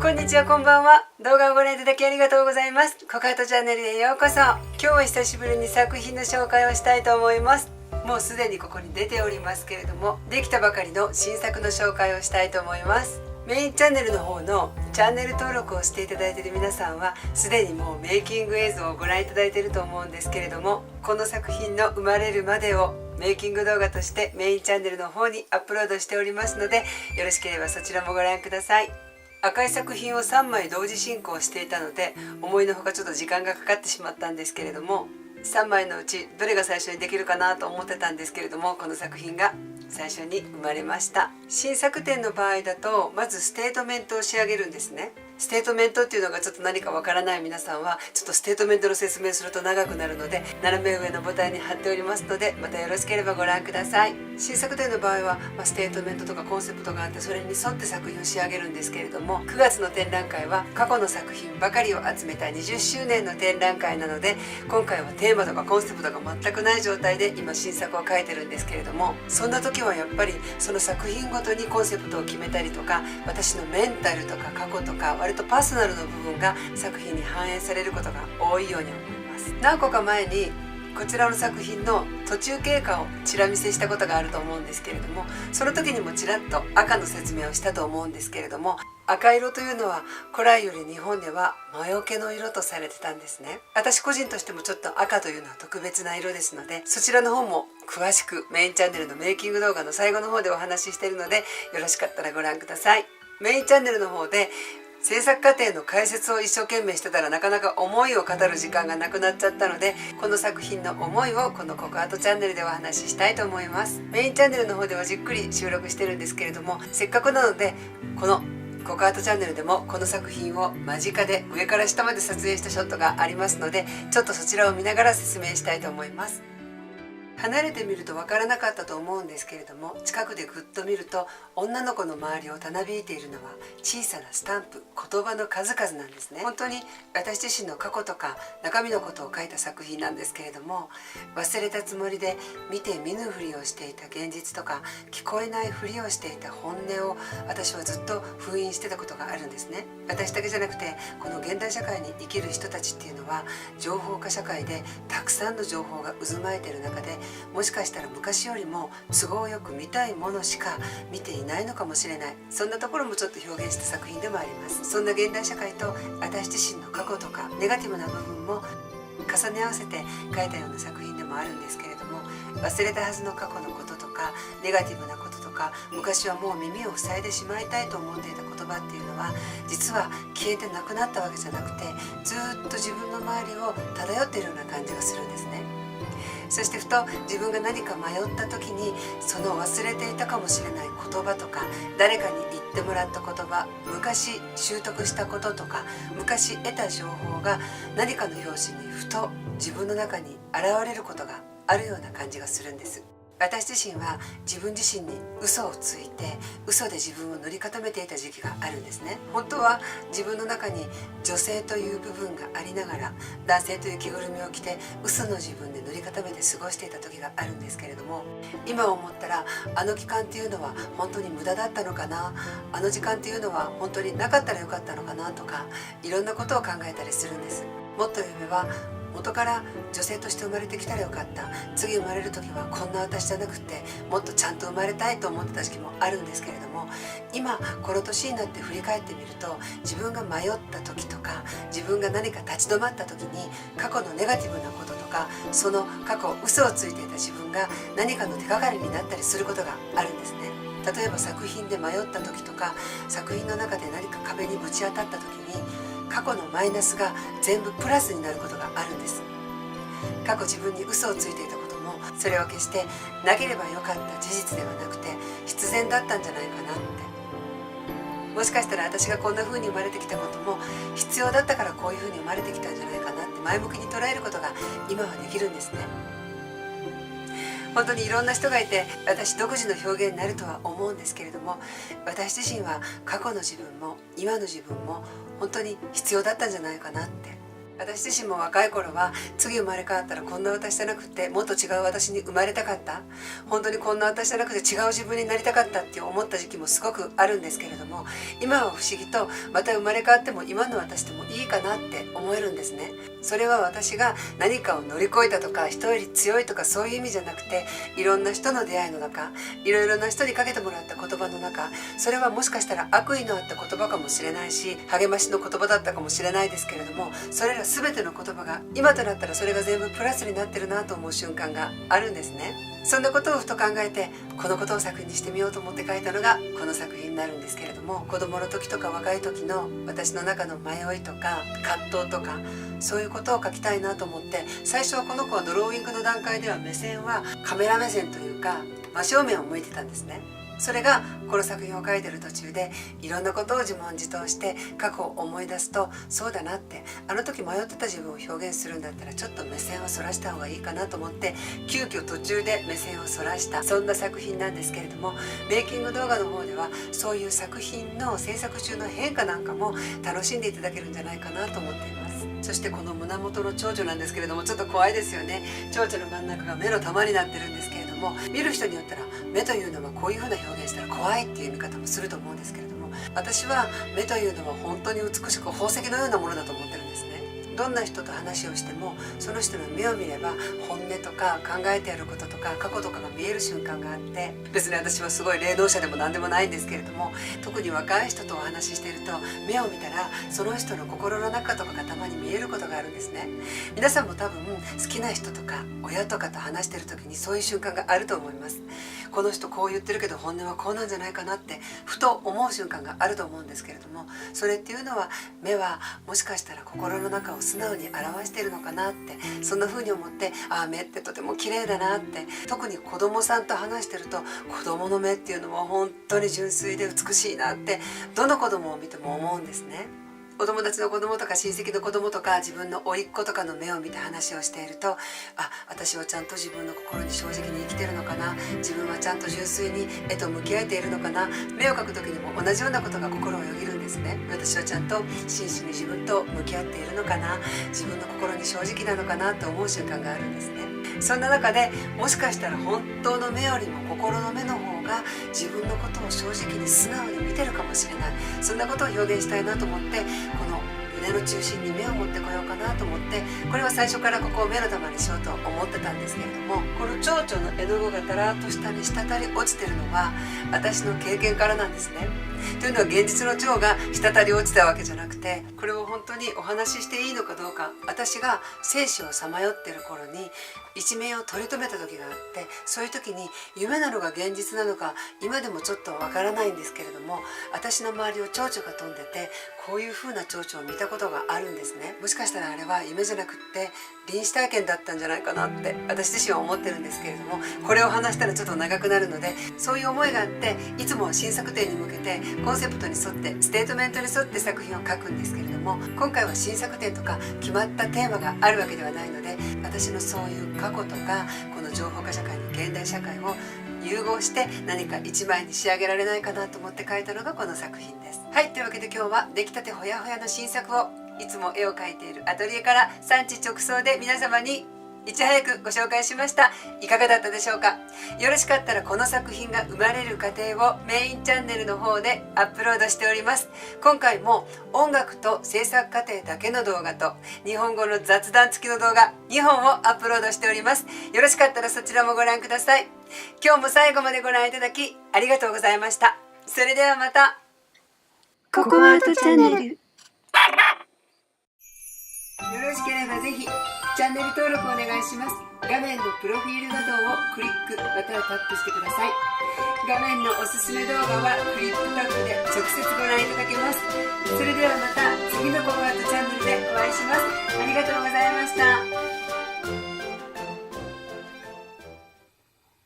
こんにちは、こんばんは。動画をご覧いただきありがとうございます。コカートチャンネルへようこそ。今日は久しぶりに作品の紹介をしたいと思います。もうすでにここに出ておりますけれども、できたばかりの新作の紹介をしたいと思います。メインチャンネルの方のチャンネル登録をしていただいている皆さんはすでにもうメイキング映像をご覧いただいていると思うんですけれども、この作品の生まれるまでをメイキング動画としてメインチャンネルの方にアップロードしておりますので、よろしければそちらもご覧ください。赤い作品を3枚同時進行していたので、思いのほかちょっと時間がかかってしまったんですけれども、3枚のうちどれが最初にできるかなと思ってたんですけれども、この作品が最初に生まれました。新作展の場合だとまずステートメントを仕上げるんですね。ステートメントっていうのがちょっと何かわからない皆さんは、ちょっとステートメントの説明すると長くなるので、斜め上のボタンに貼っておりますので、またよろしければご覧ください。新作展の場合は、ステートメントとかコンセプトがあって、それに沿って作品を仕上げるんですけれども、9月の展覧会は過去の作品ばかりを集めた20周年の展覧会なので、今回はテーマとかコンセプトが全くない状態で今新作を描いてるんですけれども、そんな時はやっぱりその作品ごとにコンセプトを決めたりとか、私のメンタルとか過去とか割とパーソナルの部分が作品に反映されることが多いように思います。何個か前にこちらの作品の途中経過をちら見せしたことがあると思うんですけれども、その時にもちらっと赤の説明をしたと思うんですけれども、赤色というのは古来より日本では魔除けの色とされてたんですね。私個人としてもちょっと赤というのは特別な色ですので、そちらの方も詳しくメインチャンネルのメイキング動画の最後の方でお話ししているので、よろしかったらご覧ください。メインチャンネルの方で制作過程の解説を一生懸命してたら、なかなか思いを語る時間がなくなっちゃったので、この作品の思いをこのココアートチャンネルでお話ししたいと思います。メインチャンネルの方ではじっくり収録してるんですけれども、せっかくなのでこのココアートチャンネルでもこの作品を間近で上から下まで撮影したショットがありますので、ちょっとそちらを見ながら説明したいと思います。離れてみると分からなかったと思うんですけれども、近くでぐっと見ると女の子の周りをたなびいているのは小さなスタンプ、言葉の数々なんですね。本当に私自身の過去とか中身のことを書いた作品なんですけれども、忘れたつもりで見て見ぬふりをしていた現実とか、聞こえないふりをしていた本音を私はずっと封印してたことがあるんですね。私だけじゃなくて、この現代社会に生きる人たちっていうのは情報化社会でたくさんの情報が渦巻いている中で、もしかしたら昔よりも都合よく見たいものしか見ていないのかもしれない、そんなところもちょっと表現した作品でもあります。そんな現代社会と私自身の過去とかネガティブな部分も重ね合わせて書いたような作品でもあるんですけれども、忘れたはずの過去のこととかネガティブなこととか、昔はもう耳を塞いでしまいたいと思っていた言葉っていうのは、実は消えてなくなったわけじゃなくて、ずっと自分の周りを漂っているような感じがするんですね。そしてふと自分が何か迷った時に、その忘れていたかもしれない言葉とか、誰かに言ってもらった言葉、昔習得したこととか、昔得た情報が何かの拍子にふと自分の中に現れることがあるような感じがするんです。私自身は自分自身に嘘をついて、嘘で自分を塗り固めていた時期があるんですね。本当は自分の中に女性という部分がありながら、男性という着ぐるみを着て嘘の自分で塗り固めて過ごしていた時があるんですけれども、今思ったらあの期間っていうのは本当に無駄だったのかな、あの時間っていうのは本当になかったらよかったのかなとか、いろんなことを考えたりするんです。もっと言えば、元から女性として生まれてきたらよかった、次生まれる時はこんな私じゃなくてもっとちゃんと生まれたいと思ってた時期もあるんですけれども、今この年になって振り返ってみると、自分が迷った時とか自分が何か立ち止まった時に、過去のネガティブなこととか、その過去嘘をついていた自分が何かの手がかりになったりすることがあるんですね。例えば作品で迷った時とか、作品の中で何か壁にぶち当たった時に、過去のマイナスが全部プラスになることがあるんです。過去自分に嘘をついていたことも、それは決してなければよかった事実ではなくて必然だったんじゃないかなって。もしかしたら私がこんな風に生まれてきたことも必要だったからこういう風に生まれてきたんじゃないかなって前向きに捉えることが今はできるんですね。本当にいろんな人がいて、私独自の表現になるとは思うんですけれども、私自身は過去の自分も今の自分も本当に必要だったんじゃないかなって。私自身も若い頃は次生まれ変わったらこんな私じゃなくてもっと違う私に生まれたかった、本当にこんな私じゃなくて違う自分になりたかったって思った時期もすごくあるんですけれども、今は不思議とまた生まれ変わっても今の私でもいいかなって思えるんですね。それは私が何かを乗り越えたとか人より強いとかそういう意味じゃなくて、いろんな人の出会いの中、いろいろな人にかけてもらった言葉の中、それはもしかしたら悪意のあった言葉かもしれないし、励ましの言葉だったかもしれないですけれども、それら全ての言葉が今となったらそれが全部プラスになってるなと思う瞬間があるんですね。そんなことをふと考えて、このことを作品にしてみようと思って書いたのがこの作品になるんですけれども、子供の時とか若い時の私の中の迷いとか葛藤とか、そういうことを書きたいなと思って、最初はこの子はドローイングの段階では目線はカメラ目線というか真正面を向いてたんですね。それがこの作品を書いてる途中でいろんなことを自問自答して過去を思い出すと、そうだなって、あの時迷ってた自分を表現するんだったらちょっと目線をそらした方がいいかなと思って、急遽途中で目線をそらした、そんな作品なんですけれども、メイキング動画の方ではそういう作品の制作中の変化なんかも楽しんでいただけるんじゃないかなと思っています。そしてこの胸元の蝶々なんですけれども、ちょっと怖いですよね。蝶々の真ん中が目の玉になってるんですけれども、見る人によったら目というのはこういう風な表現したら怖いっていう見方もすると思うんですけれども、私は目というのは本当に美しく宝石のようなものだと思ってるんですね。どんな人と話をしてもその人の目を見れば本音とか考えてあることとか過去とかが見える瞬間があって、別に私はすごい霊能者でも何でもないんですけれども、特に若い人とお話ししていると目を見たらその人の心の中とかがたまに見えることがあるんですね。皆さんも多分好きな人とか親とかと話してる時にそういう瞬間があると思います。この人こう言ってるけど本音はこうなんじゃないかなってふと思う瞬間があると思うんですけれども、それっていうのは目はもしかしたら心の中を素直に表しているのかなって、そんな風に思って、ああ目ってとても綺麗だなって、特に子供さんと話してると子供の目っていうのも本当に純粋で美しいなってどの子供を見ても思うんですね。お友達の子供とか親戚の子供とか自分の甥っ子とかの目を見て話をしていると、私はちゃんと自分の心に正直に生きてるのかな、自分はちゃんと純粋に絵と向き合えているのかな、目を描く時にも同じようなことが心をよぎるんですね。私はちゃんと真摯に自分と向き合っているのかな、自分の心に正直なのかなと思う瞬間があるんですね。そんな中でもしかしたら本当の目よりも心の目の方が自分のことを正直に素直に見てるかもしれない、そんなことを表現したいなと思って、この胸の中心に目を持ってこようかなと思って、これは最初からここを目の玉にしようと思ってたんですけれども、この蝶々の絵の具がだらっと下に滴り落ちてるのは私の経験からなんですね。というのは現実の蝶が滴り落ちたわけじゃなくて、これを本当にお話ししていいのかどうか、私が生死をさまよってる頃に一命を取り留めた時があって、そういう時に夢なのが現実なのか今でもちょっとわからないんですけれども、私の周りを蝶々が飛んでて、こういう風な蝶々を見たことがあるんですね。もしかしたらあれは夢じゃなくって臨死体験だったんじゃないかなって私自身は思ってるんですけれども、これを話したらちょっと長くなるので、そういう思いがあっていつもは新作展に向けてコンセプトに沿ってステートメントに沿って作品を書くんですけれども、今回は新作展とか決まったテーマがあるわけではないので、私のそういう過去とかこの情報化社会の現代社会を融合して何か一枚に仕上げられないかなと思って書いたのがこの作品です。はい、というわけで今日は出来たてほやほやの新作をいつも絵を描いているアトリエから産地直送で皆様にいち早くご紹介しました。いかがだったでしょうか。よろしかったらこの作品が生まれる過程をメインチャンネルの方でアップロードしております。今回も音楽と制作過程だけの動画と日本語の雑談付きの動画2本をアップロードしております。よろしかったらそちらもご覧ください。今日も最後までご覧いただきありがとうございました。それではまた。ココアートチャンネル、よろしければぜひチャンネル登録お願いします。画面のプロフィール画像をクリックまたはタップしてください。画面のおすすめ動画はクリックタップで直接ご覧いただけます。それではまた次のココアートチャンネルでお会いします。ありがとうございました。